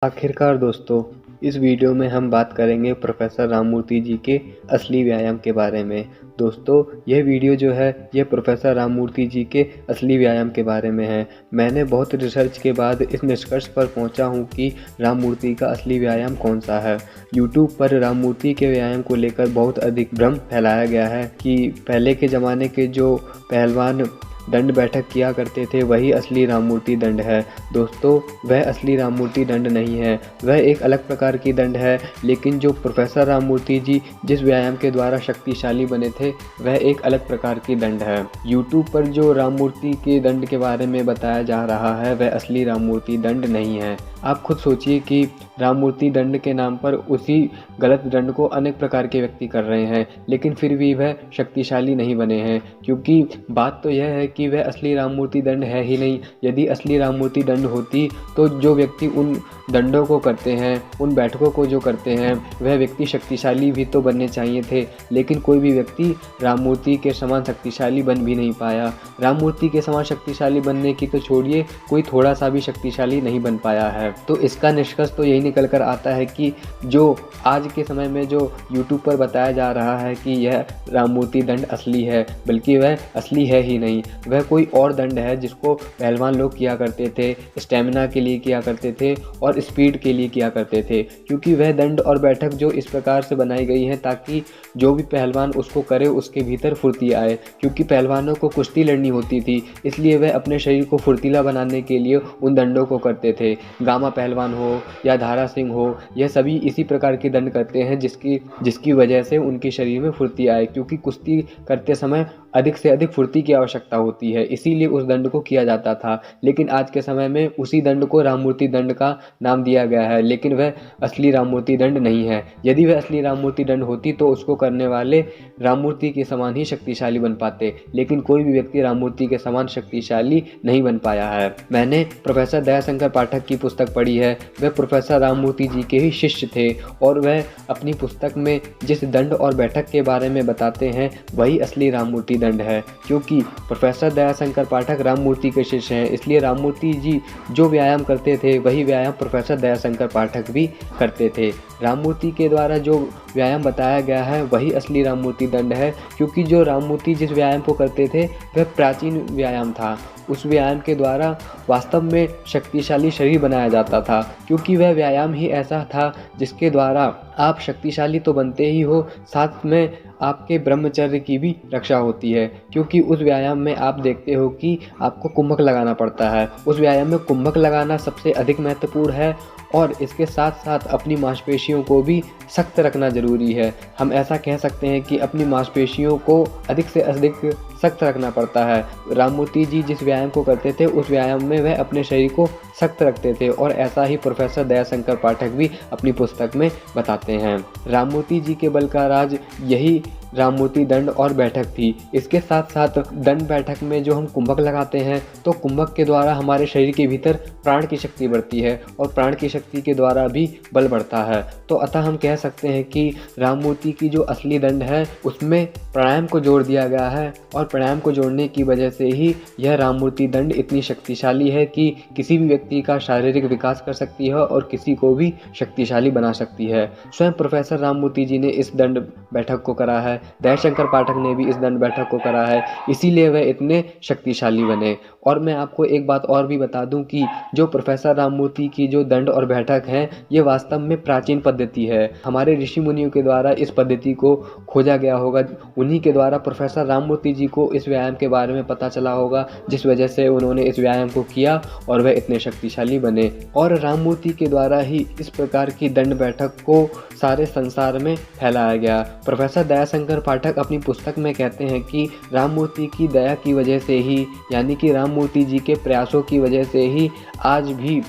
आखिरकार दोस्तों, इस वीडियो में हम बात करेंगे प्रोफेसर राममूर्ति जी के असली व्यायाम के बारे में। दोस्तों, यह वीडियो जो है यह प्रोफेसर राममूर्ति जी के असली व्यायाम के बारे में है। मैंने बहुत रिसर्च के बाद इस निष्कर्ष पर पहुंचा हूं कि राममूर्ति का असली व्यायाम कौन सा है। यूट्यूब पर राममूर्ति के व्यायाम को लेकर बहुत अधिक भ्रम फैलाया गया है कि पहले के ज़माने के जो पहलवान दंड बैठक किया करते थे वही असली राममूर्ति दंड है। दोस्तों, वह असली राममूर्ति दंड नहीं है, वह एक अलग प्रकार की दंड है। लेकिन जो प्रोफेसर राममूर्ति जी जिस व्यायाम के द्वारा शक्तिशाली बने थे वह एक अलग प्रकार की दंड है। यूट्यूब पर जो राममूर्ति के दंड के बारे में बताया जा रहा है वह असली राममूर्ति दंड नहीं है। आप खुद सोचिए कि राममूर्ति दंड के नाम पर उसी गलत दंड को अनेक प्रकार के व्यक्ति कर रहे हैं, लेकिन फिर भी वह शक्तिशाली नहीं बने हैं। क्योंकि बात तो यह है कि वह असली राममूर्ति दंड है ही नहीं। यदि असली राममूर्ति दंड होती तो जो व्यक्ति उन दंडों को करते हैं, उन बैठकों को जो करते हैं, वह व्यक्ति शक्तिशाली भी तो बनने चाहिए थे। लेकिन कोई भी व्यक्ति राममूर्ति के समान शक्तिशाली बन भी नहीं पाया। राममूर्ति के समान शक्तिशाली बनने की तो छोड़िए, कोई थोड़ा सा भी शक्तिशाली नहीं बन पाया है। तो इसका निष्कर्ष तो यही निकल कर आता है कि जो आज के समय में जो यूट्यूब पर बताया जा रहा है कि यह राममूर्ति दंड असली है, बल्कि वह असली है ही नहीं। वह कोई और दंड है जिसको पहलवान लोग किया करते थे, स्टेमिना के लिए किया करते थे और स्पीड के लिए किया करते थे। क्योंकि वह दंड और बैठक जो इस प्रकार से बनाई गई है ताकि जो भी पहलवान उसको करे उसके भीतर फुर्ती आए। क्योंकि पहलवानों को कुश्ती लड़नी होती थी, इसलिए वह अपने शरीर को फुर्तीला बनाने के लिए उन दंडों को करते थे। गामा पहलवान हो या धारा सिंह हो, यह सभी इसी प्रकार के दंड करते हैं जिसकी वजह से उनके शरीर में फुर्ती आए। क्योंकि कुश्ती करते समय अधिक से अधिक फुर्ती की आवश्यकता होती है, इसीलिए उस दंड को किया जाता था। लेकिन आज के समय में उसी दंड को राममूर्ति दंड का नाम दिया गया है, लेकिन वह असली राममूर्ति दंड नहीं है। यदि वह असली राममूर्ति दंड होती तो उसको करने वाले राममूर्ति के समान ही शक्तिशाली बन पाते, लेकिन कोई भी व्यक्ति राममूर्ति के समान शक्तिशाली नहीं बन पाया है। मैंने प्रोफेसर दयाशंकर पाठक की पुस्तक पढ़ी है। वह प्रोफेसर राममूर्ति जी के ही शिष्य थे और वह अपनी पुस्तक में जिस दंड और बैठक के बारे में बताते हैं वही असली राममूर्ति दंड है। क्योंकि प्रोफेसर दयाशंकर पाठक राममूर्ति के शिष्य हैं, इसलिए राममूर्ति जी जो व्यायाम करते थे वही व्यायाम प्रोफेसर दयाशंकर पाठक भी करते थे। राममूर्ति के द्वारा जो व्यायाम बताया गया है वही असली राममूर्ति दंड है। क्योंकि जो राममूर्ति जिस व्यायाम को करते थे वह प्राचीन व्यायाम था। उस व्यायाम के द्वारा वास्तव में शक्तिशाली शरीर बनाया जाता था। क्योंकि वह व्यायाम ही ऐसा था जिसके द्वारा आप शक्तिशाली तो बनते ही हो, साथ में आपके ब्रह्मचर्य की भी रक्षा होती है। क्योंकि उस व्यायाम में आप देखते हो कि आपको कुंभक लगाना पड़ता है। उस व्यायाम में कुंभक लगाना सबसे अधिक महत्वपूर्ण है और इसके साथ साथ अपनी मांसपेशियों को भी सख्त रखना ज़रूरी है। हम ऐसा कह सकते हैं कि अपनी मांसपेशियों को अधिक से अधिक सख्त रखना पड़ता है। राममूर्ति जी जिस व्यायाम को करते थे उस व्यायाम में वह अपने शरीर को सख्त रखते थे और ऐसा ही प्रोफेसर दयाशंकर पाठक भी अपनी पुस्तक में बताते हैं। राममूर्ति जी के बल का राज यही राममूर्ति दंड और बैठक थी। इसके साथ साथ दंड बैठक में जो हम कुंभक लगाते हैं तो कुंभक के द्वारा हमारे शरीर के भीतर प्राण की शक्ति बढ़ती है और प्राण की शक्ति के द्वारा भी बल बढ़ता है। तो अतः हम कह सकते हैं कि राममूर्ति की जो असली दंड है उसमें प्राणायाम को जोड़ दिया गया है और प्राणायाम को जोड़ने की वजह से ही यह राममूर्ति दंड इतनी शक्तिशाली है कि किसी भी व्यक्ति का शारीरिक विकास कर सकती है और किसी को भी शक्तिशाली बना सकती है। स्वयं प्रोफेसर राममूर्ति जी ने इस दंड बैठक को करा है, दयाशंकर पाठक ने भी इस दंड बैठक को करा है, इसीलिए वह इतने शक्तिशाली बने। और मैं आपको एक बात और भी बता दूं कि जो प्रोफेसर राममूर्ति की जो दंड और बैठक हैं ये वास्तव में प्राचीन पद्धति है। हमारे ऋषि मुनियों के द्वारा इस पद्धति को खोजा गया होगा, उन्हीं के द्वारा प्रोफेसर राममूर्ति जी को इस व्यायाम के बारे में पता चला होगा, जिस वजह से उन्होंने इस व्यायाम को किया और वह इतने शक्तिशाली बने। और राममूर्ति के द्वारा ही इस प्रकार की दंड बैठक को सारे संसार में फैलाया गया। प्रोफेसर दयाशंकर पाठक अपनी पुस्तक में कहते हैं कि राममूर्ति की दया की वजह से ही, यानी कि राममूर्ति जी के प्रयासों की वजह से ही आज भी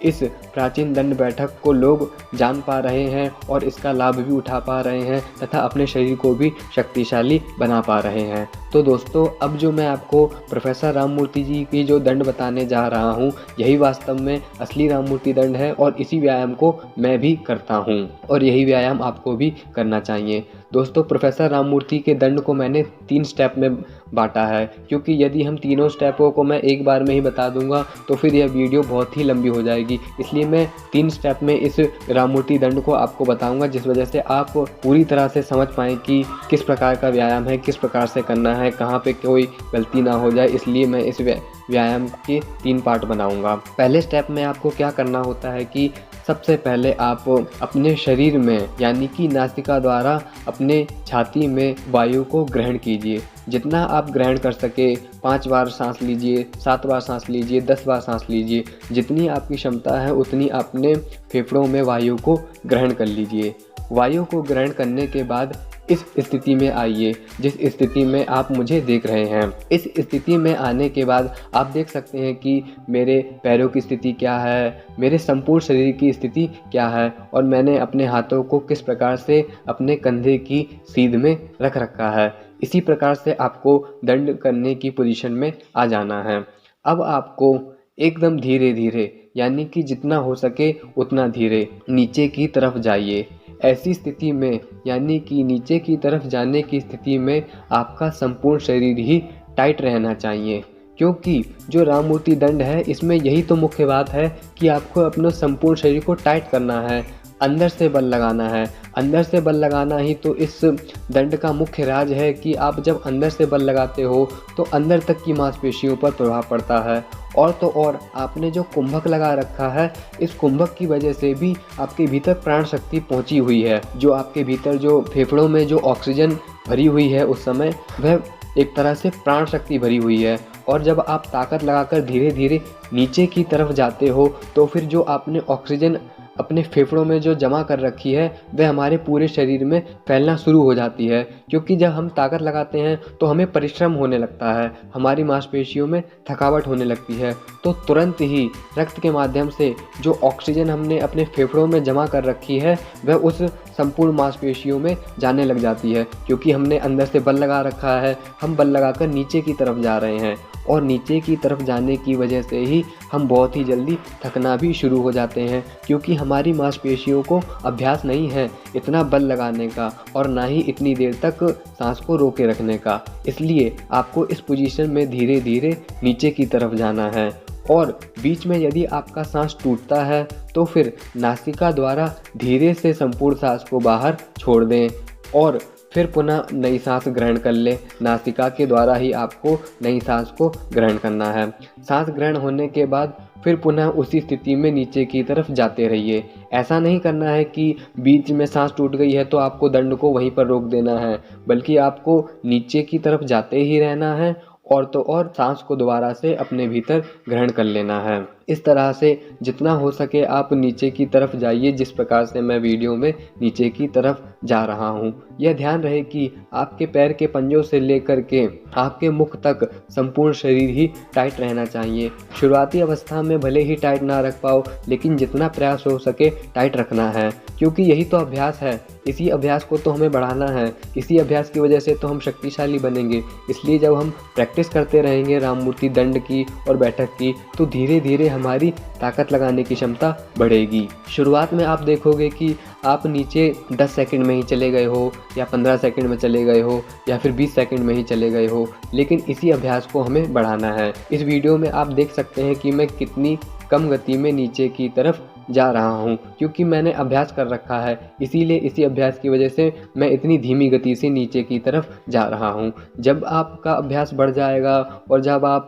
इस प्राचीन दंड बैठक को लोग जान पा रहे हैं और इसका लाभ भी उठा पा रहे हैं तथा अपने शरीर को भी शक्तिशाली बना पा रहे हैं। तो दोस्तों, अब जो मैं आपको प्रोफेसर राममूर्ति जी की जो दंड बताने जा रहा हूँ यही वास्तव में असली राममूर्ति दंड है और इसी व्यायाम को मैं भी करता हूँ और यही व्यायाम आपको भी करना चाहिए। दोस्तों, प्रोफेसर राममूर्ति के दंड को मैंने 3 स्टेप में बांटा है, क्योंकि यदि हम तीनों स्टेपों को मैं एक बार में ही बता दूंगा तो फिर यह वीडियो बहुत ही लंबी हो जाएगी। इसलिए मैं 3 स्टेप में इस राममूर्ति दंड को आपको बताऊंगा, जिस वजह से आप पूरी तरह से समझ पाएँ कि किस प्रकार का व्यायाम है, किस प्रकार से करना है, कहाँ पे कोई गलती ना हो जाए। इसलिए मैं इस व्यायाम के 3 पार्ट बनाऊंगा। पहले स्टेप में आपको क्या करना होता है कि सबसे पहले आप अपने शरीर में यानी कि नासिका द्वारा अपने छाती में वायु को ग्रहण कीजिए। जितना आप ग्रहण कर सके, 5 बार सांस लीजिए, 7 बार सांस लीजिए, 10 बार सांस लीजिए। जितनी आपकी क्षमता है उतनी अपने फेफड़ों में वायु को ग्रहण कर लीजिए। वायु को ग्रहण करने के बाद इस स्थिति में आइए जिस स्थिति में आप मुझे देख रहे हैं। इस स्थिति में आने के बाद आप देख सकते हैं कि मेरे पैरों की स्थिति क्या है, मेरे संपूर्ण शरीर की स्थिति क्या है और मैंने अपने हाथों को किस प्रकार से अपने कंधे की सीध में रख रखा है। इसी प्रकार से आपको दंड करने की पोजीशन में आ जाना है। अब आपको एकदम धीरे धीरे यानी कि जितना हो सके उतना धीरे नीचे की तरफ जाइए। ऐसी स्थिति में यानी कि नीचे की तरफ जाने की स्थिति में आपका संपूर्ण शरीर ही टाइट रहना चाहिए, क्योंकि जो राममूर्ति दंड है इसमें यही तो मुख्य बात है कि आपको अपने संपूर्ण शरीर को टाइट करना है, अंदर से बल लगाना है। अंदर से बल लगाना ही तो इस दंड का मुख्य राज है कि आप जब अंदर से बल लगाते हो तो अंदर तक की मांसपेशियों पर प्रभाव पड़ता है। और तो और आपने जो कुंभक लगा रखा है, इस कुंभक की वजह से भी आपके भीतर प्राण शक्ति पहुंची हुई है। जो आपके भीतर जो फेफड़ों में जो ऑक्सीजन भरी हुई है उस समय वह एक तरह से प्राण शक्ति भरी हुई है। और जब आप ताकत लगाकर धीरे धीरे नीचे की तरफ जाते हो तो फिर जो आपने ऑक्सीजन अपने फेफड़ों में जो जमा कर रखी है वह हमारे पूरे शरीर में फैलना शुरू हो जाती है। क्योंकि जब हम ताकत लगाते हैं तो हमें परिश्रम होने लगता है, हमारी मांसपेशियों में थकावट होने लगती है, तो तुरंत ही रक्त के माध्यम से जो ऑक्सीजन हमने अपने फेफड़ों में जमा कर रखी है वह उस संपूर्ण मांसपेशियों में जाने लग जाती है। क्योंकि हमने अंदर से बल लगा रखा है, हम बल लगाकर नीचे की तरफ जा रहे हैं और नीचे की तरफ जाने की वजह से ही हम बहुत ही जल्दी थकना भी शुरू हो जाते हैं। क्योंकि हमारी मांसपेशियों को अभ्यास नहीं है इतना बल लगाने का और ना ही इतनी देर तक सांस को रोके रखने का। इसलिए आपको इस पोजीशन में धीरे धीरे नीचे की तरफ जाना है। और बीच में यदि आपका सांस टूटता है तो फिर नासिका द्वारा धीरे से संपूर्ण सांस को बाहर छोड़ दें और फिर पुनः नई सांस ग्रहण कर ले। नासिका के द्वारा ही आपको नई सांस को ग्रहण करना है। सांस ग्रहण होने के बाद फिर पुनः उसी स्थिति में नीचे की तरफ जाते रहिए। ऐसा नहीं करना है कि बीच में सांस टूट गई है तो आपको दंड को वहीं पर रोक देना है, बल्कि आपको नीचे की तरफ जाते ही रहना है और तो और सांस को दोबारा से अपने भीतर ग्रहण कर लेना है। इस तरह से जितना हो सके आप नीचे की तरफ जाइए, जिस प्रकार से मैं वीडियो में नीचे की तरफ जा रहा हूँ। यह ध्यान रहे कि आपके पैर के पंजों से लेकर के आपके मुख तक संपूर्ण शरीर ही टाइट रहना चाहिए। शुरुआती अवस्था में भले ही टाइट ना रख पाओ, लेकिन जितना प्रयास हो सके टाइट रखना है, क्योंकि यही तो अभ्यास है। इसी अभ्यास को तो हमें बढ़ाना है, इसी अभ्यास की वजह से तो हम शक्तिशाली बनेंगे। इसलिए जब हम प्रैक्टिस करते रहेंगे राममूर्ति दंड की और बैठक की तो धीरे धीरे हमारी ताकत लगाने की क्षमता बढ़ेगी। शुरुआत में आप देखोगे कि आप नीचे 10 सेकंड में ही चले गए हो या 15 सेकंड में चले गए हो या फिर 20 सेकंड में ही चले गए हो, लेकिन इसी अभ्यास को हमें बढ़ाना है। इस वीडियो में आप देख सकते हैं कि मैं कितनी कम गति में नीचे की तरफ जा रहा हूँ, क्योंकि मैंने अभ्यास कर रखा है। इसीलिए इसी अभ्यास की वजह से मैं इतनी धीमी गति से नीचे की तरफ जा रहा हूँ। जब आपका अभ्यास बढ़ जाएगा और जब आप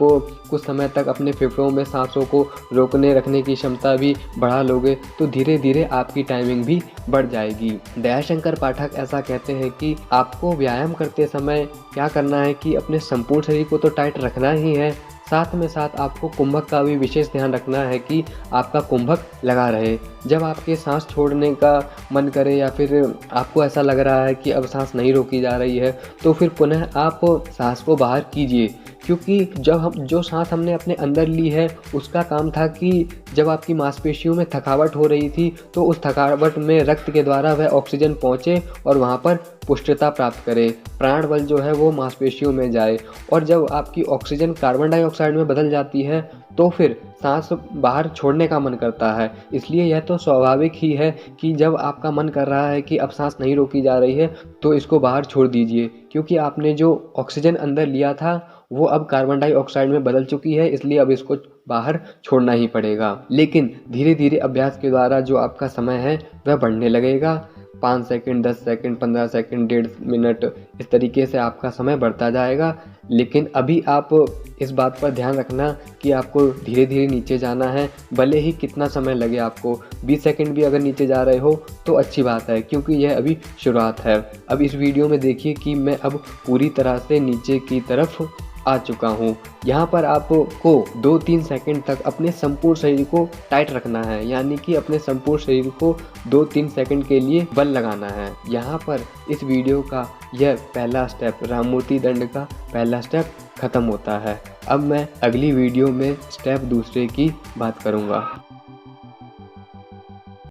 कुछ समय तक अपने फेफड़ों में सांसों को रोकने रखने की क्षमता भी बढ़ा लोगे तो धीरे धीरे आपकी टाइमिंग भी बढ़ जाएगी। दयाशंकर पाठक ऐसा कहते हैं कि आपको व्यायाम करते समय क्या करना है कि अपने संपूर्ण शरीर को तो टाइट रखना ही है, साथ में साथ आपको कुंभक का भी विशेष ध्यान रखना है कि आपका कुंभक लगा रहे। जब आपके सांस छोड़ने का मन करे या फिर आपको ऐसा लग रहा है कि अब सांस नहीं रोकी जा रही है तो फिर पुनः आप सांस को बाहर कीजिए। क्योंकि जो सांस हमने अपने अंदर ली है उसका काम था कि जब आपकी मांसपेशियों में थकावट हो रही थी तो उस थकावट में रक्त के द्वारा वह ऑक्सीजन पहुँचे और वहाँ पर पुष्टता प्राप्त करे, प्राण बल जो है वो मांसपेशियों में जाए। और जब आपकी ऑक्सीजन कार्बन डाइऑक्साइड में बदल जाती है तो फिर सांस बाहर छोड़ने का मन करता है। इसलिए यह तो स्वाभाविक ही है कि जब आपका मन कर रहा है कि अब सांस नहीं रोकी जा रही है तो इसको बाहर छोड़ दीजिए, क्योंकि आपने जो ऑक्सीजन अंदर लिया था वो अब कार्बन डाइऑक्साइड में बदल चुकी है, इसलिए अब इसको बाहर छोड़ना ही पड़ेगा। लेकिन धीरे धीरे अभ्यास के द्वारा जो आपका समय है वह बढ़ने लगेगा। 5 सेकंड, 10 सेकंड, 15 सेकंड, 1.5 मिनट, इस तरीके से आपका समय बढ़ता जाएगा। लेकिन अभी आप इस बात पर ध्यान रखना कि आपको धीरे धीरे नीचे जाना है, भले ही कितना समय लगे आपको। 20 सेकंड भी अगर नीचे जा रहे हो तो अच्छी बात है, क्योंकि यह अभी शुरुआत है। अब इस वीडियो में देखिए कि मैं अब पूरी तरह से नीचे की तरफ आ चुका हूँ। यहाँ पर आपको 2-3 सेकंड तक अपने संपूर्ण शरीर को टाइट रखना है, यानी कि अपने संपूर्ण शरीर को 2-3 सेकंड के लिए बल लगाना है। यहाँ पर इस वीडियो का यह पहला स्टेप, राममूर्ति दंड का पहला स्टेप खत्म होता है। अब मैं अगली वीडियो में स्टेप दूसरे की बात करूँगा।